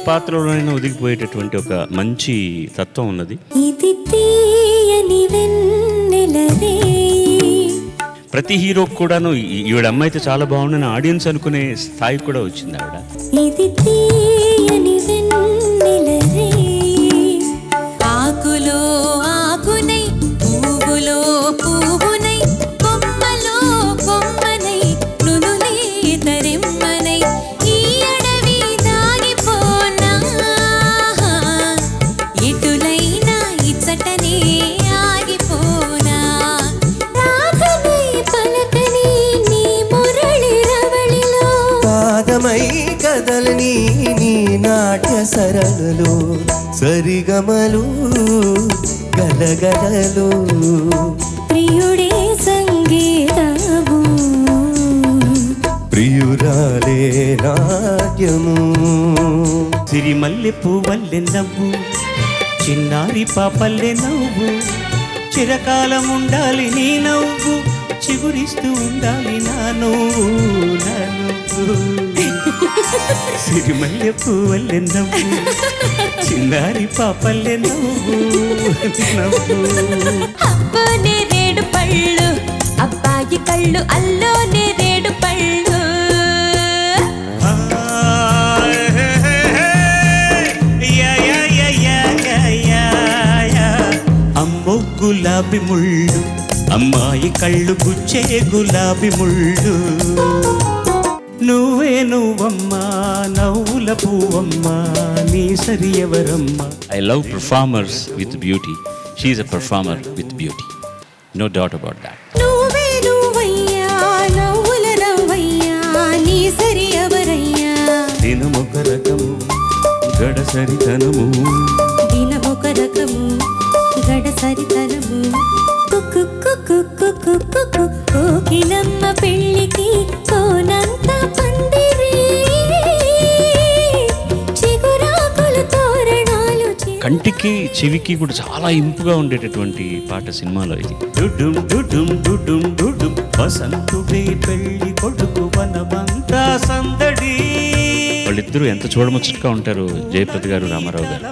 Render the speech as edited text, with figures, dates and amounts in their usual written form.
పాత్రలోనైనా ఒదిగిపోయేటటువంటి ఒక మంచి తత్వం ఉన్నది. ప్రతి హీరో కూడాను ఈవిడ అమ్మాయి అయితే చాలా బాగుందని ఆడియన్స్ అనుకునే స్థాయి కూడా వచ్చింది ఆవిడ. కదలని నీ నాట్య సరళలు సరిగమలు గలగలలు ప్రియుడే సంగీతము ప్రియురాలే నాట్యము సిరిమల్లె పువ్వల్లె నవ్వు చిన్నారి పాపల్లె నవ్వు చిరకాలం ఉండాలి నీ నవ్వు చిగురిస్తూ ఉండాలి నా నువ్వు నా నువ్వు సిరిమల్లె పువ్వల్లె నవ్వు చిన్నారి పాపల్లె నవ్వు నవ్వు. అబ్బోనే రేడు పళ్ళు అబ్బాయి కళ్ళు అల్లోనే రేడు పళ్ళు అమ్మో గులాబీ ముళ్ళు అమ్మాయి కళ్ళు గుచ్చే గులాబీ ముళ్ళు నువ్వే నువ్వమ్మా నవ్వుల పువ్వమ్మా నీ సరి ఎవరమ్మా. I love performers with beauty. She is a performer with beauty, no doubt about that. నువ్వే నువ్వయ్యా నవ్వుల నవ్వయ్యా నీ సరి ఎవరయ్యా. దినమొక రకము గడసరితనము దినమొక రకము గడసరితనము కోకిలమ్మ పెళ్ళికి కోనంత పందిరి చిగురాకులు తోరణాలు. కంటికి చెవికి కూడా చాలా ఇంపుగా ఉండేటటువంటి పాట సినిమాలో ఇది. డుడుం డుడుం డుడుం డుడుం వసంతుడే పెళ్లి కొడుకు వనమంతా సందడి. వాళ్ళిద్దరూ ఎంత చూడముచ్చటగా ఉంటారు, జయప్రద గారు రామారావు గారు.